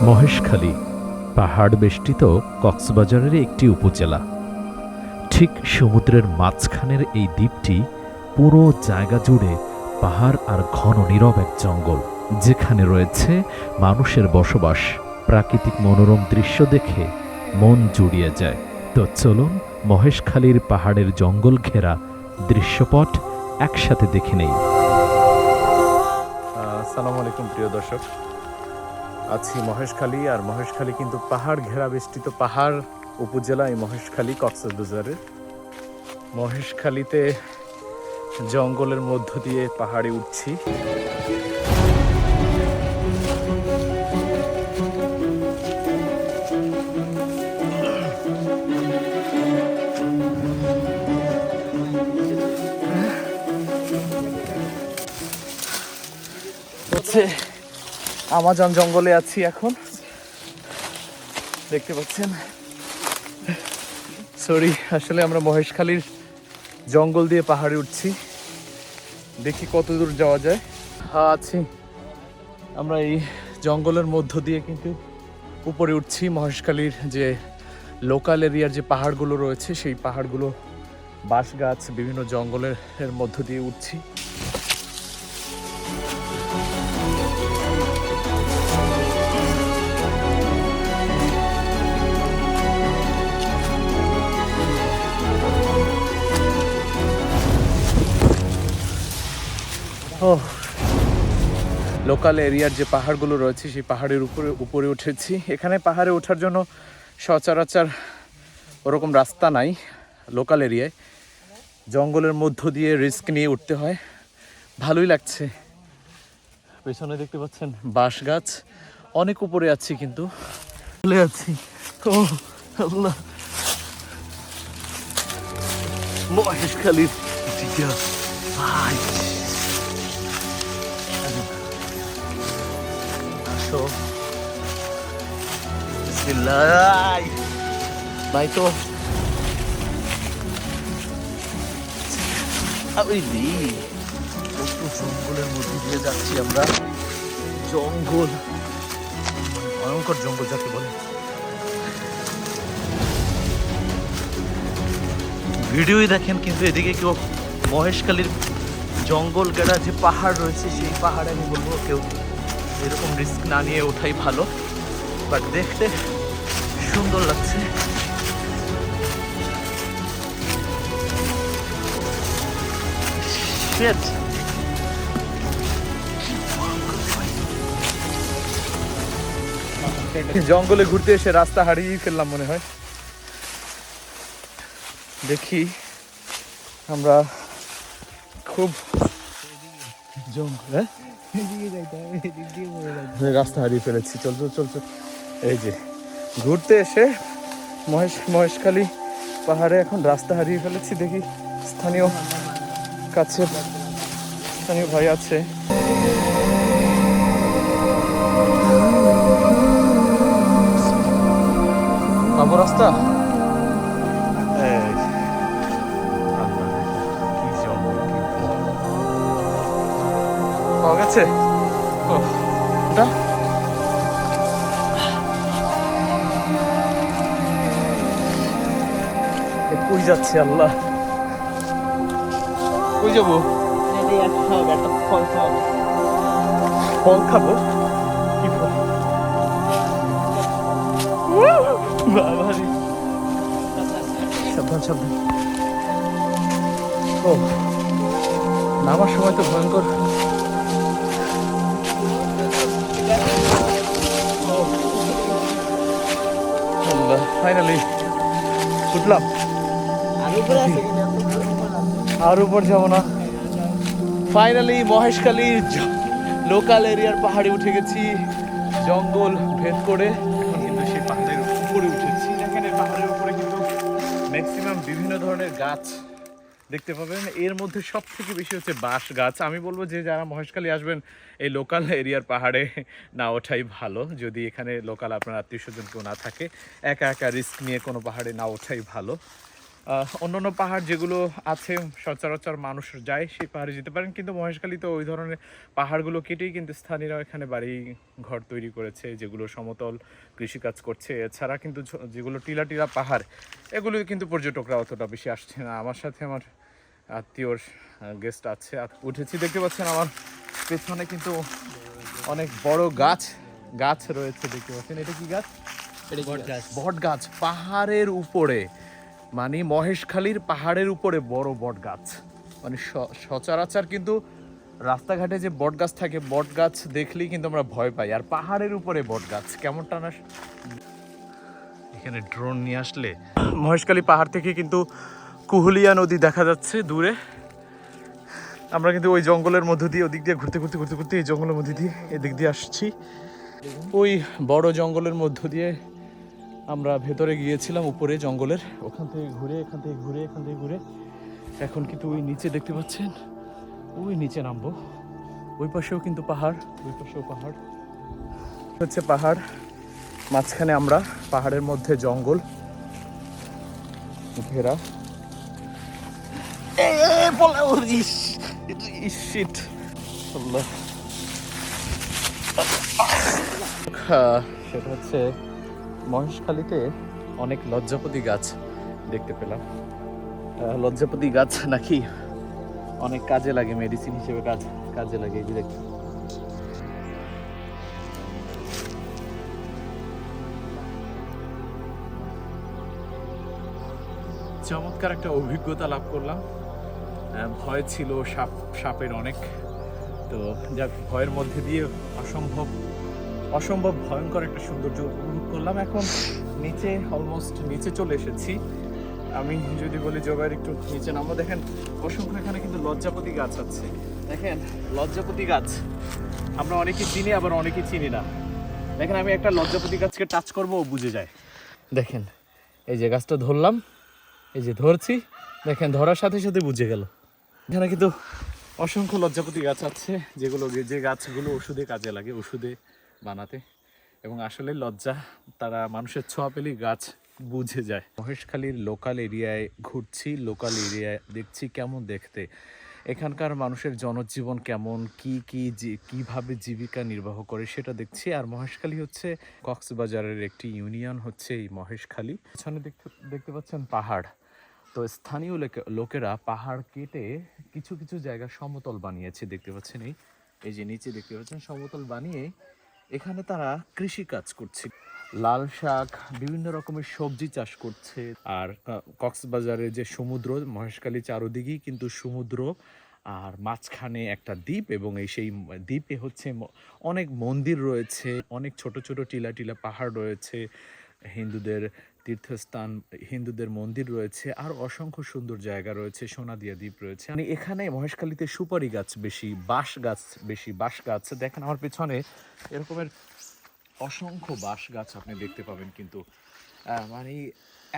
মহেশখালী পাহাড় বেষ্টিত কক্সবাজারের একটি উপজেলা। ঠিক সমুদ্রের মাঝখানের এই দ্বীপটি পুরো জায়গা জুড়ে পাহাড় আর ঘন নীরব এক জঙ্গল, যেখানে রয়েছে মানুষের বসবাস। প্রাকৃতিক মনোরম দৃশ্য দেখে মন জুড়িয়ে যায়। তো চলুন মহেশখালীর পাহাড়ের জঙ্গল ঘেরা দৃশ্যপট একসাথে দেখে নেই। আসসালামু আলাইকুম প্রিয় দর্শক, আছি মহেশখালী। আর মহেশখালী কিন্তু পাহাড় ঘেরা বেষ্টিত পাহাড় উপজেলা। এই মহেশখালী কক্সবাজারের মহেশখালীতে জঙ্গলের মধ্য দিয়ে পাহাড়ে উঠছি। আমাজন জঙ্গলে আছি এখন, দেখতে পাচ্ছেন। সরি, আসলে আমরা মহেশখালীর জঙ্গল দিয়ে পাহাড়ে উঠছি, দেখি কত দূর যাওয়া যায়। আছি আমরা এই জঙ্গলের মধ্য দিয়ে কিন্তু উপরে উঠছি। মহেশখালীর যে লোকাল এরিয়ার যে পাহাড়গুলো রয়েছে, সেই পাহাড়গুলো বাঁশ গাছ বিভিন্ন জঙ্গলের মধ্য দিয়ে উঠছি। লোকাল এরিয়ার যে পাহাড়গুলো রয়েছে, সেই পাহাড়ের উপরে উঠেছি। এখানে পাহাড়ে ওঠার জন্য সচরাচর ওরকম রাস্তা নাই। লোকাল এরিয়ায় জঙ্গলের মধ্য দিয়ে রিস্ক নিয়ে উঠতে হয়। ভালোই লাগছে। পেছনে দেখতে পাচ্ছেন বাঁশ গাছ, অনেক উপরে আছি কিন্তু চলে আছি। ও আল্লাহ, মহেশখালীর ভাই, ভাই তো জঙ্গলের মধ্যে দিয়ে যাচ্ছি আমরা। জঙ্গল, ভয়ঙ্কর জঙ্গল যাকে বলে। ভিডিওই দেখেন, কিন্তু এদিকে কেউ মহেশখালীর জঙ্গল গেড়া যে পাহাড় রয়েছে, সেই পাহাড়ে আমি বলবো কেউ এরকম রিস্ক না নিয়ে ওঠাই ভালো। বাট দেখতে সুন্দর লাগছে। জঙ্গলে ঘুরতে এসে রাস্তা হারিয়ে ফেললাম মনে হয়। দেখি আমরা খুব জঙ্গল, রাস্তা হারিয়ে ফেলেছি। চল চল চল চল। এই যে ঘুরতে এসে মহেশখালী পাহাড়ে এখন রাস্তা হারিয়ে ফেলেছি। দেখি স্থানীয় ভাই আছে। পাবো রাস্তা? পাওয়া গেছে। কই যাচ্ছে আল্লাহ, কই যাবো? ফল খাবো। কি ফল? সাবধান সাবধান। ও, নামার সময় তো ভয়ঙ্কর। ফাইনালি উঠলাম। আর উপর যাবো না। ফাইনালি মহেশখালীর লোকাল এরিয়ার পাহাড়ে উঠে গেছি, জঙ্গল ভেদ করে। কিন্তু সেই পাহাড়ের উপরে উঠেছি। এখানে পাহাড়ের উপরে কিন্তু ম্যাক্সিমাম বিভিন্ন ধরনের গাছ দেখতে পাবেন। এর মধ্যে সব থেকে বেশি হচ্ছে বাঁশ গাছ। আমি বলবো যে যারা মহেশখালী আসবেন, এই লোকাল এরিয়ার পাহাড়ে না ওঠাই ভালো। যদি এখানে লোকাল আপনার আত্মীয় স্বজন কেউ না থাকে, একা একা রিস্ক নিয়ে কোনো পাহাড়ে না ওঠাই ভালো। অন্যান্য পাহাড় যেগুলো আছে সচরাচর মানুষ যায় সেই পাহাড়ে যেতে পারেন, কিন্তু মহেশখালীতে ওই ধরনের পাহাড়গুলো কেটেই কিন্তু স্থানীয়রা এখানে বাড়ি ঘর তৈরি করেছে, যেগুলো সমতল কৃষিকাজ করছে। এছাড়া কিন্তু যেগুলো টিলা টিলা পাহাড়, এগুলো কিন্তু পর্যটকরা অতটা বেশি আসছে না। আমার সাথে আমার আত্মীয়র গেস্ট আছে, উঠেছি, দেখতে পাচ্ছেন আমার পেছনে কিন্তু অনেক বড় গাছ গাছ রয়েছে, দেখতে পাচ্ছেন। এটা কি গাছ? বট গাছ পাহাড়ের উপরে, মানে মহেশখালীর পাহাড়ের উপরে বড় বট গাছ। মানে সচরাচর কিন্তু রাস্তাঘাটে যে বট গাছ থাকে, বট গাছ দেখলেই কিন্তু আমরা ভয় পাই, আর পাহাড়ের উপরে বট গাছ কেমনটা না। এখানে ড্রোন নিয়ে আসলে মহেশখালী পাহাড় থেকে কিন্তু কুহুলিয়া নদী দেখা যাচ্ছে দূরে। আমরা কিন্তু ওই জঙ্গলের মধ্য দিয়ে ওদিক দিয়ে ঘুরতে ঘুরতে ঘুরতে ঘুরতে এই জঙ্গলের মধ্যে দিয়ে এদিক দিয়ে আসছি। ওই বড় জঙ্গলের মধ্য দিয়ে আমরা ভেতরে গিয়েছিলাম, উপরে জঙ্গলের, ওখান থেকে ঘুরে এখান থেকে ঘুরে এখান থেকে ঘুরে এখন কিন্তু ওই নিচে দেখতে পাচ্ছেন, ওই নিচে নামবো। ওই পাশেও কিন্তু পাহাড়, ওই পাশেও পাহাড়, হচ্ছে পাহাড়, মাঝখানে আমরা, পাহাড়ের মধ্যে জঙ্গল ঘেরা। সেটা হচ্ছে মহেশখালীতে অনেক লজ্জাপতি গাছ দেখতে পেলাম। লজ্জাপতি গাছ নাকি অনেক কাজে লাগে, মেডিসিন হিসেবে কাজে লাগে। এই যে দেখতে চমৎকার একটা অভিজ্ঞতা লাভ করলাম। ভয় ছিল সাপের অনেক, তো যাক ভয়ের মধ্যে দিয়ে অসম্ভব ভয়ঙ্কর একটা সৌন্দর্য উপভোগ করলাম। এখন নিচে অলমোস্ট নিচে চলে এসেছি। আমি যদি বলি জগায়ের একটু নিচে নামো, দেখেন অসংখ্য এখানে কিন্তু লজ্জাপতি গাছ আছে। দেখেন লজ্জাপতি গাছ আমরা অনেকে চিনি, আবার অনেকে চিনি না। দেখেন আমি একটা লজ্জাপতি গাছকে টাচ করবো, ও বুঝে যায়। দেখেন এই যে গাছটা ধরলাম, এই যে ধরছি, দেখেন ধরার সাথে সাথে বুঝে গেল। এখানে কিন্তু অসংখ্য লজ্জাপতি গাছ আছে, যে গাছগুলো ওষুধে কাজে লাগে, ওষুধে বানাতে। এবং আসলে লজ্জা তারা মানুষের ছোঁয়া পেলেই গাছ বুঝে যায়। মহেশখালীর লোকাল এরিয়ায় ঘুরছি, লোকাল এরিয়ায় দেখছি কেমন দেখতে, এখানকার মানুষের জনজীবন কেমন, কিভাবে জীবিকা নির্বাহ করে সেটা দেখছি। আর মহেশখালী হচ্ছে কক্সবাজারের একটি ইউনিয়ন, হচ্ছে এই মহেশখালী। পেছনে দেখতে পাচ্ছেন পাহাড়। তো স্থানীয় লোকেরা পাহাড় কেটে কিছু কিছু জায়গা সমতল বানিয়েছে, দেখতে পাচ্ছেন। এই যে নিচে দেখতে পাচ্ছেন সমতল বানিয়ে এখানে তারা কৃষি কাজ করছে, লাল শাক, বিভিন্ন রকমের সবজি চাষ করছে। আর কক্সবাজারে যে সমুদ্র, মহেশখালী চারদিকেই কিন্তু সমুদ্র, আর মাঝখানে একটা দ্বীপ, এবং সেই দ্বীপে হচ্ছে অনেক মন্দির রয়েছে, অনেক ছোট ছোট টিলা টিলা পাহাড় রয়েছে, হিন্দুদের তীর্থস্থান, হিন্দুদের মন্দির রয়েছে, আর অসংখ্য সুন্দর জায়গা রয়েছে, সোনাদিয়া দ্বীপ রয়েছে। মানে এখানে মহেশখালীতে সুপারি গাছ বেশি, বাঁশ গাছ দেখেন আমার পেছনে এরকমের অসংখ্য বাঁশ গাছ আপনি দেখতে পাবেন। কিন্তু মানে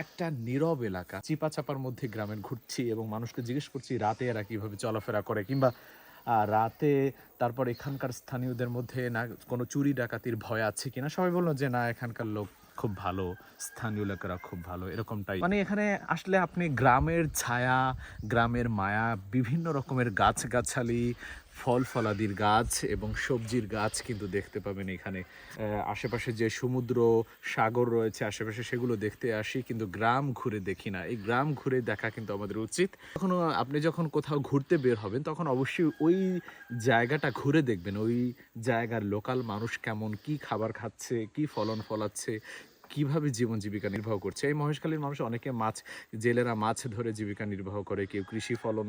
একটা নীরব এলাকা, চিপা চাপার মধ্যে গ্রামের ঘুরছি এবং মানুষকে জিজ্ঞেস করছি রাতে এরা কিভাবে চলাফেরা করে, কিংবা রাতে তারপর এখানকার স্থানীয়দের মধ্যে না কোনো চুরি ডাকাতির ভয় আছে কিনা। সবাই বললো যে না, এখানকার লোক খুব ভালো, স্থানীয় লোকেরা খুব ভালো, এরকমটাই। মানে এখানে আসলে আপনি গ্রামের ছায়া, গ্রামের মায়া, বিভিন্ন রকমের গাছগাছালি, ফল ফলাদির গাছ এবং সবজির গাছ কিন্তু দেখতে পাবেন এখানে। আশেপাশে যে সমুদ্র সাগর রয়েছে আশেপাশে, সেগুলো দেখতে আসি, কিন্তু গ্রাম ঘুরে দেখি না। এই গ্রাম ঘুরে দেখা কিন্তু আমাদের উচিত। আপনি যখন কোথাও ঘুরতে বের হবেন, তখন অবশ্যই ওই জায়গাটা ঘুরে দেখবেন, ওই জায়গার লোকাল মানুষ কেমন, কি খাবার খাচ্ছে, কি ফলন ফলাচ্ছে, কিভাবে জীবন জীবিকা নির্বাহ করছে। এই মহেশখালীর মানুষ অনেকে জেলেরা মাছ ধরে জীবিকা নির্বাহ করে, কেউ কৃষি ফলন,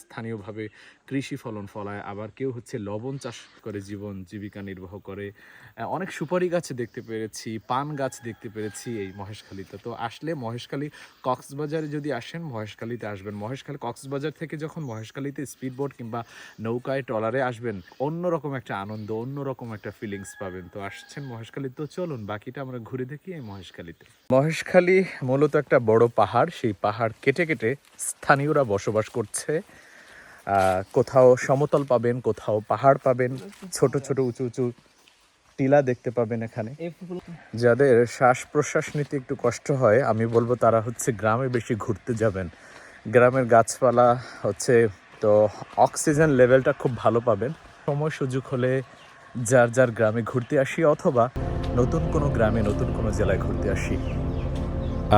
স্থানীয়ভাবে কৃষি ফলন ফলায়, আবার কেউ হচ্ছে লবণ চাষ করে জীবন জীবিকা নির্বাহ করে। অনেক সুপারি গাছ দেখতে পেরেছি, পান গাছ দেখতে পেরেছি এই মহেশখালীতে। তো আসলে মহেশখালী কক্সবাজারে যদি আসেন, মহেশখালীতে আসবেন। কক্সবাজার থেকে যখন মহেশখালীতে স্পিডবোট কিংবা নৌকায় ট্রলারে আসবেন, অন্যরকম একটা আনন্দ, অন্যরকম একটা ফিলিংস পাবেন। তো আসছেন মহেশখালী, তো চলুন বাকিটা আমরা ঘুরে দেখি এই মহেশখালীতে। মহেশখালী মূলত একটা বড় পাহাড়, সেই পাহাড় কেটে কেটে স্থানীয়রা বসবাস করছে। কোথাও সমতল পাবেন, কোথাও পাহাড় পাবেন, ছোট ছোট উঁচু উঁচু টিলা দেখতে পাবেন এখানে। যাদের শ্বাস প্রশ্বাস নিতে একটু কষ্ট হয় আমি বলবো তারা হচ্ছে গ্রামে বেশি ঘুরতে যাবেন। গ্রামের গাছপালা হচ্ছে তো অক্সিজেন লেভেলটা খুব ভালো পাবেন। সময় সুযোগ হলে যার যার গ্রামে ঘুরতে আসি অথবা নতুন কোনো গ্রামে নতুন কোনো জেলায় ঘুরতে আসি।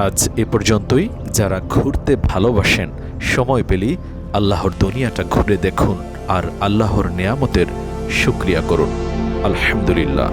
আজ এ পর্যন্তই। যারা ঘুরতে ভালোবাসেন সময় পেলেই আল্লাহর দুনিয়াটা ঘুরে দেখুন আর আল্লাহর নেয়ামতের শুকরিয়া করুন। আলহামদুলিল্লাহ।